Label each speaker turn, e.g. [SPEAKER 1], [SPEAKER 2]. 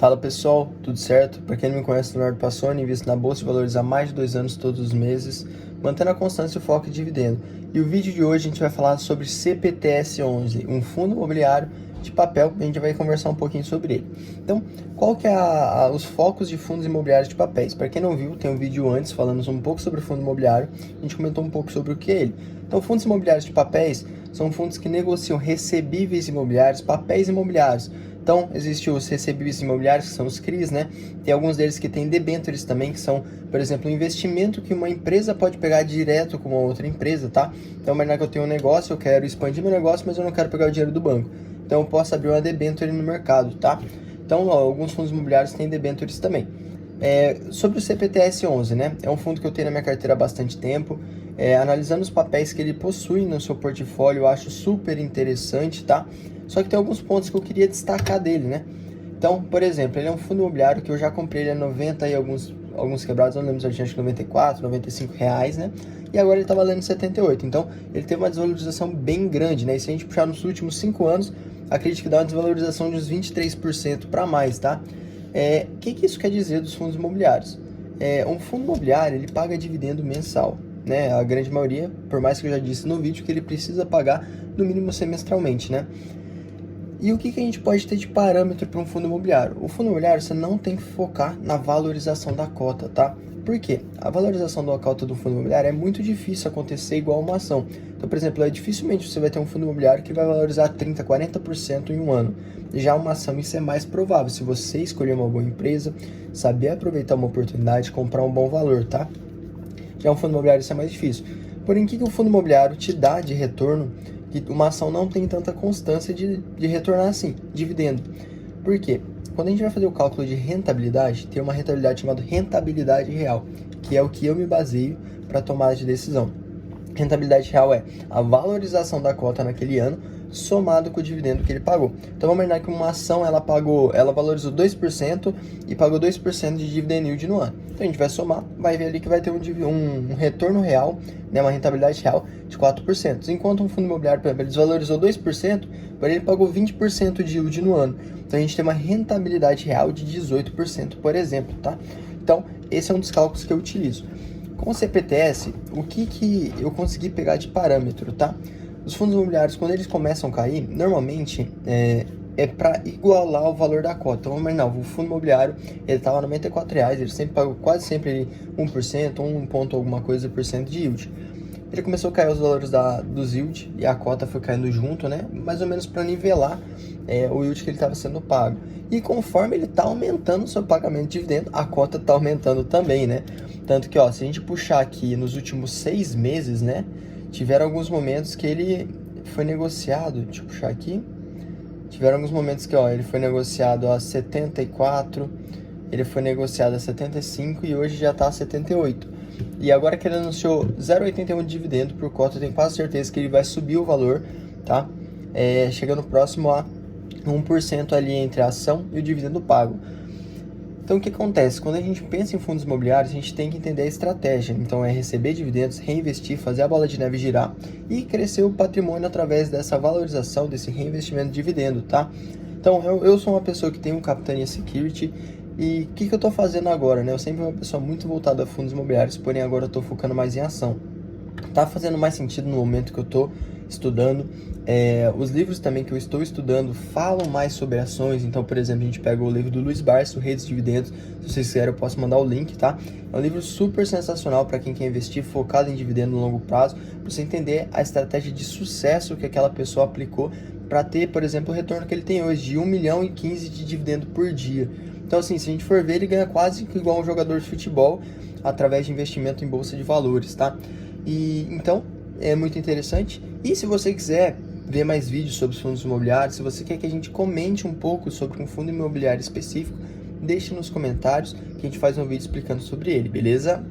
[SPEAKER 1] Fala pessoal, tudo certo? Para quem não me conhece, Leonardo Passoni, invisto na Bolsa de Valores há mais de 2 anos todos os meses, mantendo a constância e o foco em dividendo. E o vídeo de hoje a gente vai falar sobre CPTS11, um fundo imobiliário de papel, a gente vai conversar um pouquinho sobre ele. Então, qual que é os focos de fundos imobiliários de papéis? Para quem não viu, tem um vídeo antes falando um pouco sobre o fundo imobiliário, a gente comentou um pouco sobre o que é ele. Então, fundos imobiliários de papéis são fundos que negociam recebíveis imobiliários, papéis imobiliários. Então, existem os recebíveis imobiliários, que são os CRIs, né? Tem alguns deles que têm debêntures também, que são, por exemplo, um investimento que uma empresa pode pegar direto com uma outra empresa, tá? Então, imagina que eu tenho um negócio, eu quero expandir meu negócio, mas eu não quero pegar o dinheiro do banco. Então, eu posso abrir uma debênture no mercado, tá? Então, alguns fundos imobiliários têm debêntures também. Sobre o CPTS11, né? É um fundo que eu tenho na minha carteira há bastante tempo. Analisando os papéis que ele possui no seu portfólio, eu acho super interessante, tá? Só que tem alguns pontos que eu queria destacar dele, né? Então, por exemplo, ele é um fundo imobiliário que eu já comprei ele a 90 e alguns quebrados, não lembro se eu tinha, acho que 94, 95 reais, né? E agora ele tá valendo 78. Então, ele teve uma desvalorização bem grande, né? E se a gente puxar nos últimos 5 anos, acredito que dá uma desvalorização de uns 23% para mais, tá? O que isso quer dizer dos fundos imobiliários? Um fundo imobiliário, ele paga dividendo mensal, né? A grande maioria, por mais que eu já disse no vídeo, que ele precisa pagar no mínimo semestralmente, né? E o que a gente pode ter de parâmetro para um fundo imobiliário? O fundo imobiliário, você não tem que focar na valorização da cota, tá? Por quê? A valorização da cota do fundo imobiliário é muito difícil acontecer igual uma ação. Então, por exemplo, dificilmente você vai ter um fundo imobiliário que vai valorizar 30%, 40% em um ano. Já uma ação, isso é mais provável, se você escolher uma boa empresa, saber aproveitar uma oportunidade, comprar um bom valor, tá? Já um fundo imobiliário, isso é mais difícil. Porém, o que o fundo imobiliário te dá de retorno que uma ação não tem tanta constância de retornar assim, dividendo? Por quê? Quando a gente vai fazer o cálculo de rentabilidade, tem uma rentabilidade chamada rentabilidade real, que é o que eu me baseio para tomar de decisão. Rentabilidade real é a valorização da cota naquele ano somado com o dividendo que ele pagou. Então vamos imaginar que uma ação ela valorizou 2% e pagou 2% de dividend yield no ano. Então a gente vai somar, vai ver ali que vai ter um retorno real, né, uma rentabilidade real de 4%. Enquanto um fundo imobiliário, por exemplo, ele desvalorizou 2%, porém ele pagou 20% de yield no ano. Então a gente tem uma rentabilidade real de 18%, por exemplo, tá? Então esse é um dos cálculos que eu utilizo. Com o CPTS, o que eu consegui pegar de parâmetro, tá? Os fundos imobiliários, quando eles começam a cair, normalmente é para igualar o valor da cota. Então, vamos imaginar, o fundo imobiliário, ele estava R$ 94, ele sempre pagou quase sempre 1%, 1 ponto alguma coisa por cento de yield. Ele começou a cair os valores dos yield e a cota foi caindo junto, né? Mais ou menos para nivelar o yield que ele estava sendo pago. E conforme ele está aumentando o seu pagamento de dividendo, a cota está aumentando também, né? Tanto que, ó, se a gente puxar aqui nos últimos 6 meses, né? Tiveram alguns momentos que ele foi negociado, deixa eu puxar aqui. Tiveram alguns momentos que, ó, ele foi negociado a 74, ele foi negociado a 75 e hoje já está a 78. E agora que ele anunciou 0,81 de dividendo por cota, eu tenho quase certeza que ele vai subir o valor, tá? Chegando próximo a 1% ali entre a ação e o dividendo pago. Então, o que acontece? Quando a gente pensa em fundos imobiliários, a gente tem que entender a estratégia. Então, é receber dividendos, reinvestir, fazer a bola de neve girar e crescer o patrimônio através dessa valorização, desse reinvestimento de dividendo, tá? Então, eu sou uma pessoa que tem um Capitania Security e o que eu estou fazendo agora, né? Eu sempre fui uma pessoa muito voltada a fundos imobiliários, porém agora eu estou focando mais em ação. Tá fazendo mais sentido no momento que eu estou estudando. Os livros também que eu estou estudando falam mais sobre ações. Então, por exemplo, a gente pega o livro do Luiz Barsi, O Rei dos Dividendos. Se vocês quiserem, eu posso mandar o link, tá? É um livro super sensacional para quem quer investir, focado em dividendo no longo prazo, para você entender a estratégia de sucesso que aquela pessoa aplicou para ter, por exemplo, o retorno que ele tem hoje, de 1 milhão e 15 de dividendo por dia. Então, assim, se a gente for ver, ele ganha quase igual um jogador de futebol através de investimento em bolsa de valores, tá? E então é muito interessante. E se você quiser ver mais vídeos sobre os fundos imobiliários, se você quer que a gente comente um pouco sobre um fundo imobiliário específico, deixe nos comentários que a gente faz um vídeo explicando sobre ele, beleza?